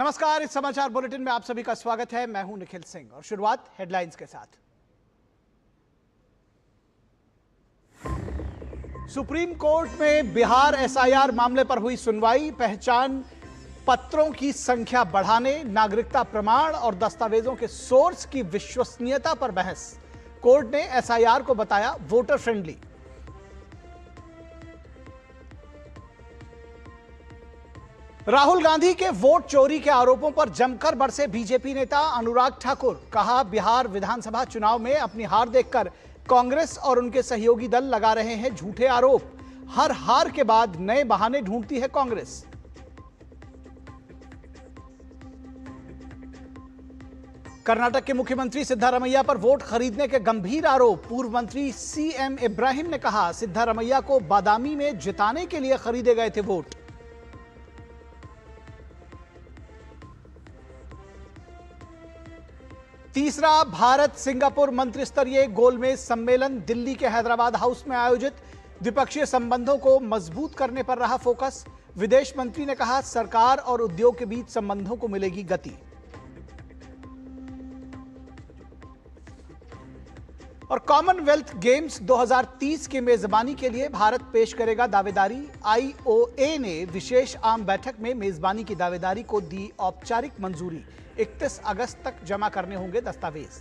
नमस्कार, इस समाचार बुलेटिन में आप सभी का स्वागत है। मैं हूं निखिल सिंह और शुरुआत हेडलाइंस के साथ। सुप्रीम कोर्ट में बिहार एसआईआर मामले पर हुई सुनवाई। पहचान पत्रों की संख्या बढ़ाने, नागरिकता प्रमाण और दस्तावेजों के सोर्स की विश्वसनीयता पर बहस। कोर्ट ने एसआईआर को बताया वोटर फ्रेंडली। राहुल गांधी के वोट चोरी के आरोपों पर जमकर बरसे बीजेपी नेता अनुराग ठाकुर। कहा, बिहार विधानसभा चुनाव में अपनी हार देखकर कांग्रेस और उनके सहयोगी दल लगा रहे हैं झूठे आरोप। हर हार के बाद नए बहाने ढूंढती है कांग्रेस। कर्नाटक के मुख्यमंत्री सिद्धारमैया पर वोट खरीदने के गंभीर आरोप। पूर्व मंत्री सीएम इब्राहिम ने कहा, सिद्धारमैया को बादामी में जिताने के लिए खरीदे गए थे वोट। तीसरा भारत सिंगापुर मंत्रिस्तरीय गोलमेज सम्मेलन दिल्ली के हैदराबाद हाउस में आयोजित। द्विपक्षीय संबंधों को मजबूत करने पर रहा फोकस। विदेश मंत्री ने कहा, सरकार और उद्योग के बीच संबंधों को मिलेगी गति। और कॉमनवेल्थ गेम्स 2030 की मेजबानी के लिए भारत पेश करेगा दावेदारी। आईओए ने विशेष आम बैठक में मेजबानी की दावेदारी को दी औपचारिक मंजूरी। 31 अगस्त तक जमा करने होंगे दस्तावेज।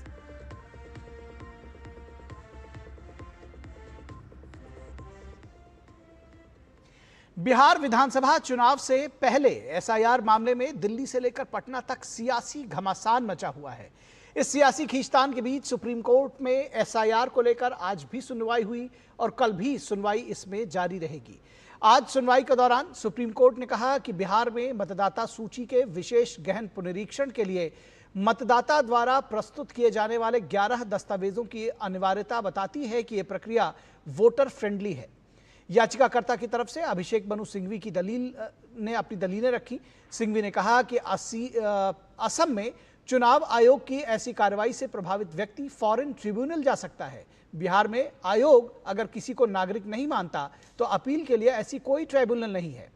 बिहार विधानसभा चुनाव से पहले एसआईआर मामले में दिल्ली से लेकर पटना तक सियासी घमासान मचा हुआ है। इस सियासी खींचतान के बीच सुप्रीम कोर्ट में एसआईआर को लेकर आज भी सुनवाई हुई और कल भी सुनवाई इसमें जारी रहेगी। आज सुनवाई के दौरान सुप्रीम कोर्ट ने कहा कि बिहार में मतदाता सूची के विशेष गहन पुनरीक्षण के लिए मतदाता द्वारा प्रस्तुत किए जाने वाले 11 दस्तावेजों की अनिवार्यता बताती है कि यह प्रक्रिया वोटर फ्रेंडली है। याचिकाकर्ता की तरफ से अभिषेक मनु सिंघवी की अपनी दलीलें रखी। सिंघवी ने कहा कि असम में चुनाव आयोग की ऐसी कार्रवाई से प्रभावित व्यक्ति फॉरेन ट्रिब्यूनल जा सकता है। बिहार में आयोग अगर किसी को नागरिक नहीं मानता तो अपील के लिए ऐसी कोई ट्रिब्यूनल नहीं है।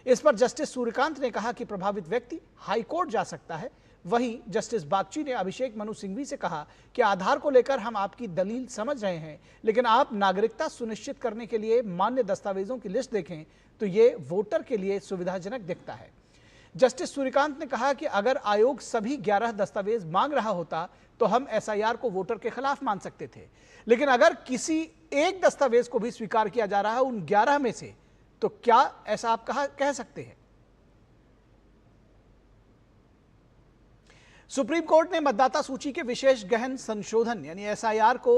इस पर जस्टिस सूर्यकांत ने कहा कि प्रभावित व्यक्ति हाई कोर्ट जा सकता है। वहीं जस्टिस बागची ने अभिषेक मनु सिंघवी से कहा कि आधार को लेकर हम आपकी दलील समझ रहे हैं, लेकिन आप नागरिकता सुनिश्चित करने के लिए मान्य दस्तावेजों की लिस्ट देखें तो ये वोटर के लिए सुविधाजनक दिखता है। जस्टिस सूर्यकांत ने कहा कि अगर आयोग सभी 11 दस्तावेज मांग रहा होता तो हम एसआईआर को वोटर के खिलाफ मान सकते थे, लेकिन अगर किसी एक दस्तावेज को भी स्वीकार किया जा रहा है उन 11 में से, तो क्या ऐसा आप कह सकते हैं? सुप्रीम कोर्ट ने मतदाता सूची के विशेष गहन संशोधन यानी एसआईआर को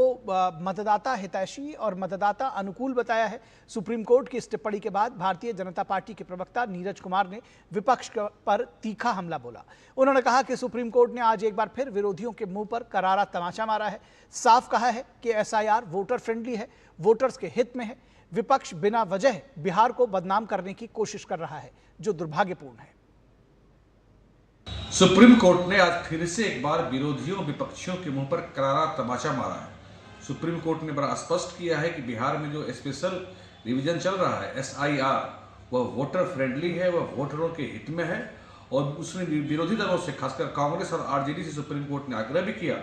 मतदाता हितैषी और मतदाता अनुकूल बताया है। सुप्रीम कोर्ट की इस टिप्पणी के बाद भारतीय जनता पार्टी के प्रवक्ता नीरज कुमार ने विपक्ष पर तीखा हमला बोला। उन्होंने कहा कि सुप्रीम कोर्ट ने आज एक बार फिर विरोधियों के मुंह पर करारा तमाचा मारा है। साफ कहा है कि एसआईआर वोटर फ्रेंडली है, वोटर्स के हित में है। विपक्ष बिना वजह बिहार को बदनाम करने की कोशिश कर रहा है, जो दुर्भाग्यपूर्ण है। सुप्रीम कोर्ट ने आज फिर से एक बार विरोधियों विपक्षियों के मुंह पर करारा तमाचा मारा है। सुप्रीम कोर्ट ने बड़ा स्पष्ट किया है कि बिहार में जो स्पेशल रिवीजन चल रहा है एसआईआर, वह वोटर फ्रेंडली है, वह वोटरों के हित में है। और उसने विरोधी दलों से, खासकर कांग्रेस और आरजेडी से सुप्रीम कोर्ट ने आग्रह भी किया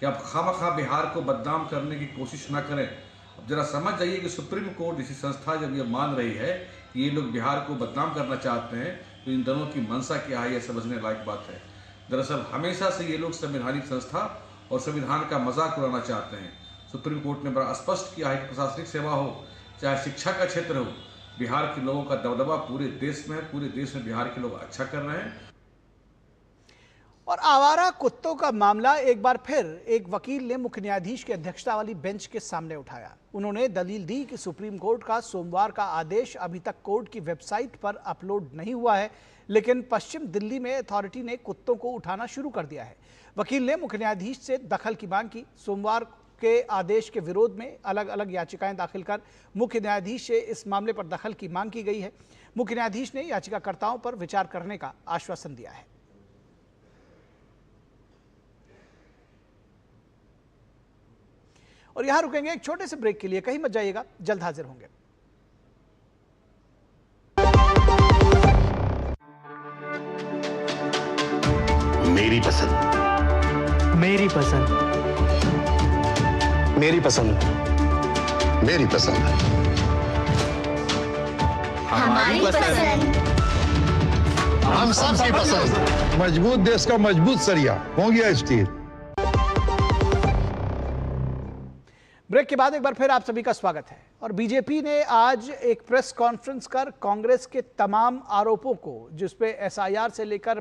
कि आप खामखा बिहार को बदनाम करने की कोशिश न करें। अब जरा समझ जाइए कि सुप्रीम कोर्ट जैसी संस्था जब यह मान रही है कि ये लोग बिहार को बदनाम करना चाहते हैं, तो इन दोनों की मंशा क्या है, यह समझने लायक बात है। दरअसल हमेशा से ये लोग संवैधानिक संस्था और संविधान का मजाक उड़ाना चाहते हैं। सुप्रीम कोर्ट ने बड़ा स्पष्ट किया है कि प्रशासनिक सेवा हो चाहे शिक्षा का क्षेत्र हो, बिहार के लोगों का दबदबा पूरे देश में है। पूरे देश में बिहार के लोग अच्छा कर रहे हैं। और आवारा कुत्तों का मामला एक बार फिर एक वकील ने मुख्य न्यायाधीश की अध्यक्षता वाली बेंच के सामने उठाया। उन्होंने दलील दी कि सुप्रीम कोर्ट का सोमवार का आदेश अभी तक कोर्ट की वेबसाइट पर अपलोड नहीं हुआ है, लेकिन पश्चिम दिल्ली में अथॉरिटी ने कुत्तों को उठाना शुरू कर दिया है। वकील ने मुख्य न्यायाधीश से दखल की मांग की। सोमवार के आदेश के विरोध में अलग अलग याचिकाएं दाखिल कर मुख्य न्यायाधीश से इस मामले पर दखल की मांग की गई है। मुख्य न्यायाधीश ने याचिकाकर्ताओं पर विचार करने का आश्वासन दिया है। और यहां रुकेंगे एक छोटे से ब्रेक के लिए, कहीं मत जाइएगा, जल्द हाजिर होंगे। मेरी पसंद, मेरी पसंद, मेरी पसंद, मेरी पसंद, हमारी पसंद। हम सबकी पसंद। मजबूत देश का मजबूत सरिया हो गया स्टील। ब्रेक के बाद एक बार फिर आप सभी का स्वागत है। और बीजेपी ने आज एक प्रेस कॉन्फ्रेंस कर कांग्रेस के तमाम आरोपों को, जिसपे एसआईआर से लेकर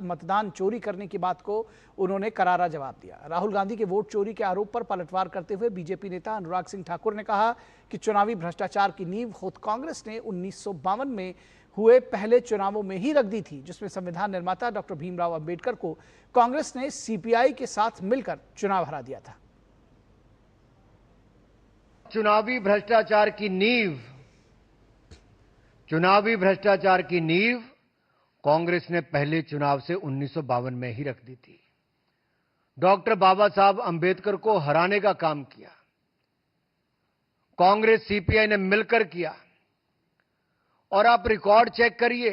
मतदान चोरी करने की बात को, उन्होंने करारा जवाब दिया। राहुल गांधी के वोट चोरी के आरोप पर पलटवार करते हुए बीजेपी नेता अनुराग सिंह ठाकुर ने कहा कि चुनावी भ्रष्टाचार की नींव खुद कांग्रेस ने 1952 में हुए पहले चुनावों में ही रख दी थी, जिसमें संविधान निर्माता डॉक्टर भीमराव अंबेडकर को कांग्रेस ने सीपीआई के साथ मिलकर चुनाव हरा दिया था। चुनावी भ्रष्टाचार की नींव कांग्रेस ने पहले चुनाव से 1952 में ही रख दी थी। डॉक्टर बाबा साहब अंबेडकर को हराने का काम किया कांग्रेस सीपीआई ने मिलकर किया। और आप रिकॉर्ड चेक करिए,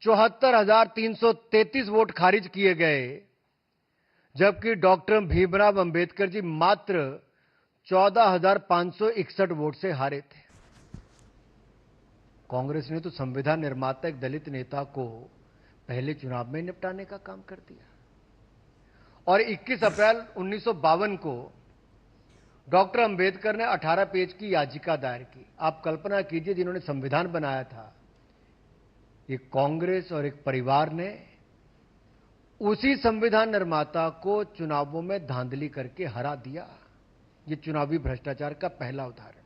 74,333 वोट खारिज किए गए, जबकि डॉक्टर भीमराव अंबेडकर जी मात्र 14,561 वोट से हारे थे। कांग्रेस ने तो संविधान निर्माता एक दलित नेता को पहले चुनाव में निपटाने का काम कर दिया। और 21 अप्रैल 1952 को डॉक्टर अंबेडकर ने 18 पेज की याचिका दायर की। आप कल्पना कीजिए, जिन्होंने संविधान बनाया था, एक कांग्रेस और एक परिवार ने उसी संविधान निर्माता को चुनावों में धांधली करके हरा दिया। ये चुनावी भ्रष्टाचार का पहला उदाहरण।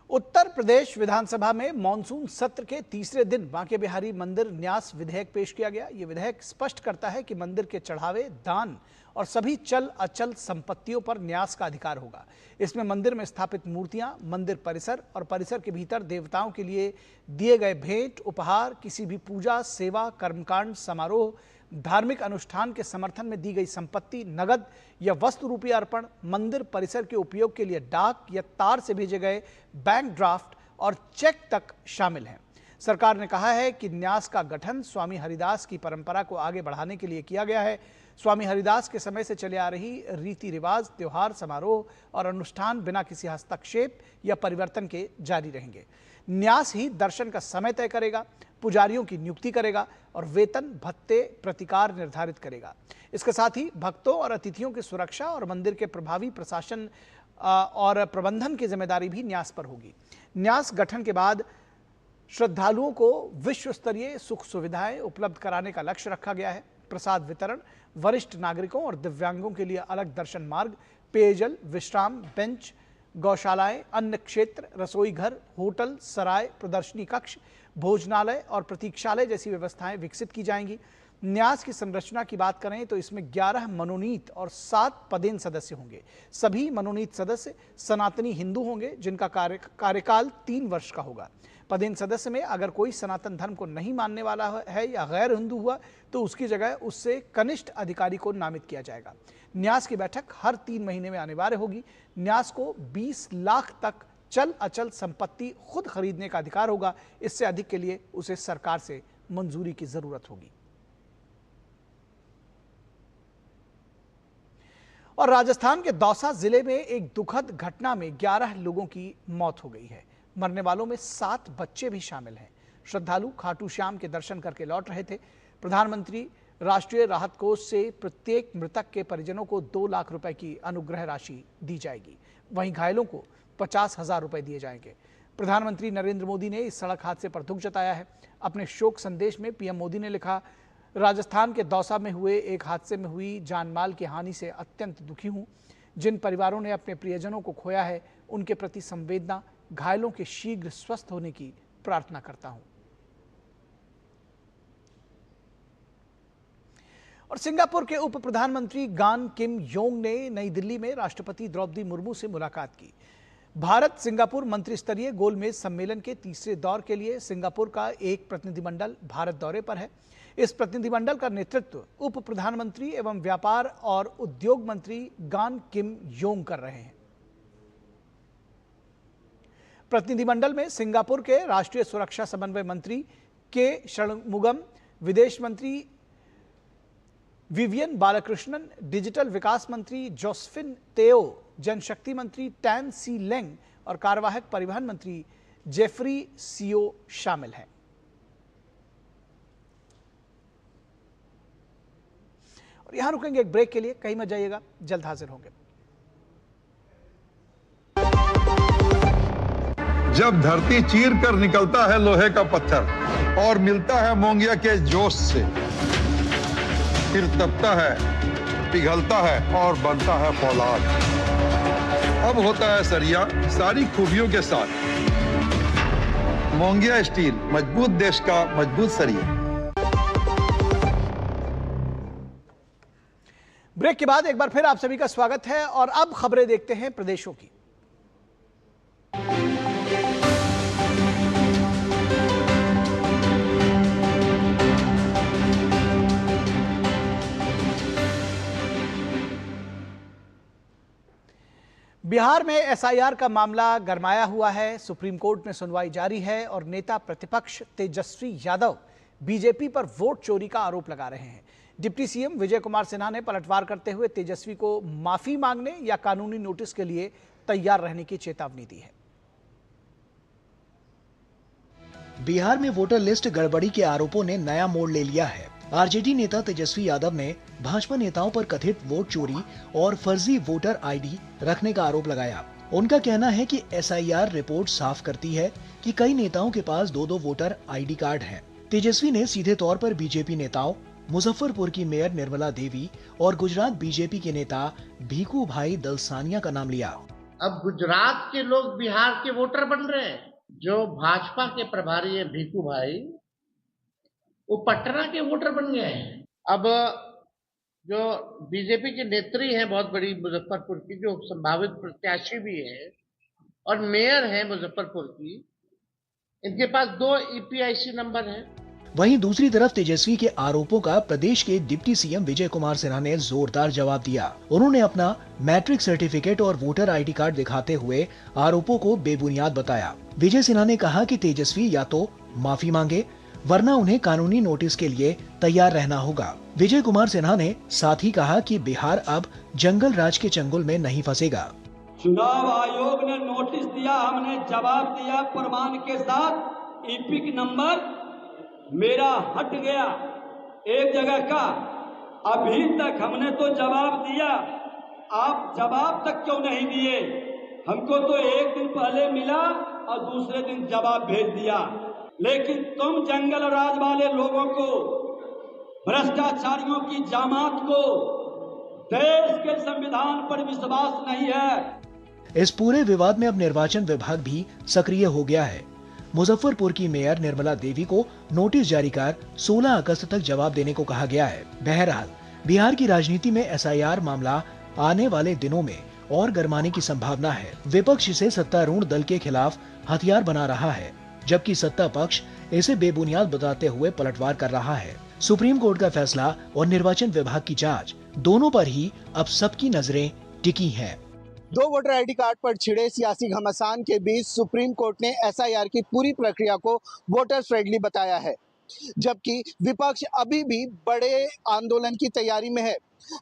उत्तर प्रदेश विधानसभा में मॉनसून सत्र के तीसरे दिन बांके बिहारी मंदिर न्यास विधेयक पेश किया गया। यह विधेयक स्पष्ट करता है कि मंदिर के चढ़ावे, दान और सभी चल अचल संपत्तियों पर न्यास का अधिकार होगा। इसमें मंदिर में स्थापित मूर्तियां, मंदिर परिसर और परिसर के भीतर देवताओं के लिए दिए गए भेंट, उपहार, किसी भी पूजा, सेवा, कर्मकांड, समारोह, धार्मिक अनुष्ठान के समर्थन में दी गई संपत्ति, नगद या वस्तु रूपी अर्पण, मंदिर परिसर के उपयोग के लिए डाक या तार से भेजे गए बैंक ड्राफ्ट और चेक तक शामिल हैं। सरकार ने कहा है कि न्यास का गठन स्वामी हरिदास की परंपरा को आगे बढ़ाने के लिए किया गया है। स्वामी हरिदास के समय से चले आ रही रीति रिवाज, त्योहार, समारोह और अनुष्ठान बिना किसी हस्तक्षेप या परिवर्तन के जारी रहेंगे। न्यास ही दर्शन का समय तय करेगा, पुजारियों की नियुक्ति करेगा और वेतन, भत्ते, प्रतिकार निर्धारित करेगा। इसके साथ ही भक्तों और अतिथियों की सुरक्षा और मंदिर के प्रभावी प्रशासन और प्रबंधन की जिम्मेदारी भी न्यास पर होगी। न्यास गठन के बाद श्रद्धालुओं को विश्व स्तरीय सुख सुविधाएं उपलब्ध कराने का लक्ष्य रखा गया है। प्रसाद वितरण, वरिष्ठ नागरिकों और दिव्यांगों के लिए अलग दर्शन मार्ग, पेयजल, विश्राम बेंच, गौशालाएं, अन्न क्षेत्र, रसोई घर, होटल, सराय, प्रदर्शनी कक्ष, भोजनालय और प्रतीक्षालय जैसी व्यवस्थाएं विकसित की जाएंगी। न्यास की संरचना की बात करें तो इसमें 11 मनोनीत और 7 पदेन सदस्य होंगे। सभी मनोनीत सदस्य सनातनी हिंदू होंगे, जिनका कार्यकाल 3 वर्ष का होगा। पदेन सदस्य में अगर कोई सनातन धर्म को नहीं मानने वाला है या गैर हिंदू हुआ तो उसकी जगह उससे कनिष्ठ अधिकारी को नामित किया जाएगा। न्यास की बैठक हर 3 महीने में अनिवार्य होगी। न्यास को 20 लाख तक चल अचल संपत्ति खुद खरीदने का अधिकार होगा। इससे अधिक के लिए उसे सरकार से मंजूरी की जरूरत होगी। और राजस्थान के दौसा जिले में एक दुखद घटना में 11 लोगों की मौत हो गई है। मरने वालों में 7 बच्चे भी शामिल हैं। श्रद्धालु खाटू श्याम के दर्शन करके लौट रहे थे। प्रधानमंत्री राष्ट्रीय राहत कोष से प्रत्येक मृतक के परिजनों को 2 लाख रुपए की अनुग्रह राशि दी जाएगी। वहीं घायलों को 50,000 रुपए दिए जाएंगे। प्रधानमंत्री नरेंद्र मोदी ने इस सड़क हादसे पर दुख जताया है। अपने शोक संदेश में पीएम मोदी ने लिखा, राजस्थान के दौसा में हुए एक हादसे में हुई जानमाल की हानि से अत्यंत दुखी हूं। जिन परिवारों ने अपने प्रियजनों को खोया है, उनके प्रति संवेदना, घायलों के शीघ्र स्वस्थ होने की प्रार्थना करता हूं। और सिंगापुर के उप प्रधानमंत्री गान किम योंग ने नई दिल्ली में राष्ट्रपति द्रौपदी मुर्मू से मुलाकात की। भारत सिंगापुर मंत्रिस्तरीय गोलमेज सम्मेलन के तीसरे दौर के लिए सिंगापुर का एक प्रतिनिधिमंडल भारत दौरे पर है। इस प्रतिनिधिमंडल का नेतृत्व उप प्रधानमंत्री एवं व्यापार और उद्योग मंत्री गान किम योंग कर रहे हैं। प्रतिनिधिमंडल में सिंगापुर के राष्ट्रीय सुरक्षा समन्वय मंत्री के षणमुगम, विदेश मंत्री विवियन बालाकृष्णन, डिजिटल विकास मंत्री जोसेफिन तेओ, जनशक्ति मंत्री टैन सी लेंग और कार्यवाहक परिवहन मंत्री जेफरी सियो शामिल हैं। और यहां रुकेंगे एक ब्रेक के लिए, कहीं मत जाइएगा, जल्द हाजिर होंगे। जब धरती चीर कर निकलता है लोहे का पत्थर और मिलता है मोंगिया के जोश से, फिर तपता है, पिघलता है और बनता है फौलाद। अब होता है सरिया सारी खूबियों के साथ। मोंगिया स्टील, मजबूत देश का मजबूत सरिया। ब्रेक के बाद एक बार फिर आप सभी का स्वागत है और अब खबरें देखते हैं प्रदेशों की। बिहार में एसआईआर का मामला गरमाया हुआ है। सुप्रीम कोर्ट में सुनवाई जारी है और नेता प्रतिपक्ष तेजस्वी यादव बीजेपी पर वोट चोरी का आरोप लगा रहे हैं। डिप्टी सीएम विजय कुमार सिन्हा ने पलटवार करते हुए तेजस्वी को माफी मांगने या कानूनी नोटिस के लिए तैयार रहने की चेतावनी दी है। बिहार में वोटर लिस्ट गड़बड़ी के आरोपों ने नया मोड़ ले लिया है। आरजेडी नेता तेजस्वी यादव ने भाजपा नेताओं पर कथित वोट चोरी और फर्जी वोटर आईडी रखने का आरोप लगाया। उनका कहना है कि एसआईआर रिपोर्ट साफ करती है कि कई नेताओं के पास 2-2 वोटर आईडी कार्ड हैं। तेजस्वी ने सीधे तौर पर बीजेपी नेताओं, मुजफ्फरपुर की मेयर निर्मला देवी और गुजरात बीजेपी के नेता भीखू भाई दलसानिया का नाम लिया। अब गुजरात के लोग बिहार के वोटर बन रहे हैं। जो भाजपा के प्रभारी है भीखू भाई, वो पटना के वोटर बन गए हैं। अब जो बीजेपी की नेत्री है बहुत बड़ी मुजफ्फरपुर की, जो संभावित प्रत्याशी भी है और मेयर है मुजफ्फरपुर की, इनके पास 2 ईपीआईसी नंबर हैं। वहीं दूसरी तरफ तेजस्वी के आरोपों का प्रदेश के डिप्टी सीएम विजय कुमार सिन्हा ने जोरदार जवाब दिया। उन्होंने अपना मैट्रिक सर्टिफिकेट और वोटर आईडी कार्ड दिखाते हुए आरोपों को बेबुनियाद बताया। विजय सिन्हा ने कहा कि तेजस्वी या तो माफी मांगे वरना उन्हें कानूनी नोटिस के लिए तैयार रहना होगा। विजय कुमार सिन्हा ने साथ ही कहा कि बिहार अब जंगल राज के चंगुल में नहीं फंसेगा। चुनाव आयोग ने नोटिस दिया, हमने जवाब दिया प्रमाण के साथ। ईपिक नंबर मेरा हट गया एक जगह का, अभी तक हमने तो जवाब दिया, आप जवाब तक क्यों नहीं दिए? हमको तो एक दिन पहले मिला और दूसरे दिन जवाब भेज दिया, लेकिन तुम जंगल राज वाले लोगों को, भ्रष्टाचारियों की जामात को, देश के संविधान पर विश्वास नहीं है। इस पूरे विवाद में अब निर्वाचन विभाग भी सक्रिय हो गया है। मुजफ्फरपुर की मेयर निर्मला देवी को नोटिस जारी कर 16 अगस्त तक जवाब देने को कहा गया है। बहरहाल बिहार की राजनीति में एसआईआर मामला आने वाले दिनों में और गरमाने की संभावना है। विपक्ष इसे सत्तारूढ़ दल के खिलाफ हथियार बना रहा है, जबकि सत्ता पक्ष इसे बेबुनियाद बताते हुए पलटवार कर रहा है। सुप्रीम कोर्ट का फैसला और निर्वाचन विभाग की जांच दोनों पर ही अब सबकी नजरें टिकी हैं। 2 वोटर आईडी कार्ड पर छिड़े सियासी घमासान के बीच सुप्रीम कोर्ट ने एसआईआर की पूरी प्रक्रिया को वोटर फ्रेंडली बताया है, जबकि विपक्ष अभी भी बड़े आंदोलन की तैयारी में है।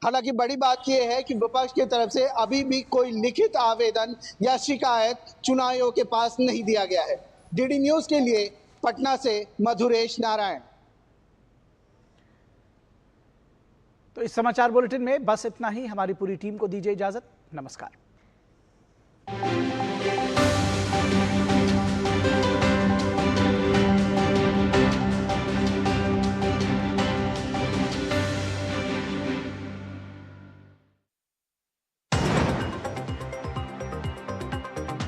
हालांकि बड़ी बात यह है कि विपक्ष की तरफ से अभी भी कोई लिखित आवेदन या शिकायत चुनाव आयोग के पास नहीं दिया गया है। डीडी न्यूज के लिए पटना से मधुरेश नारायण। तो इस समाचार बुलेटिन में बस इतना ही। हमारी पूरी टीम को दीजिए इजाजत। नमस्कार।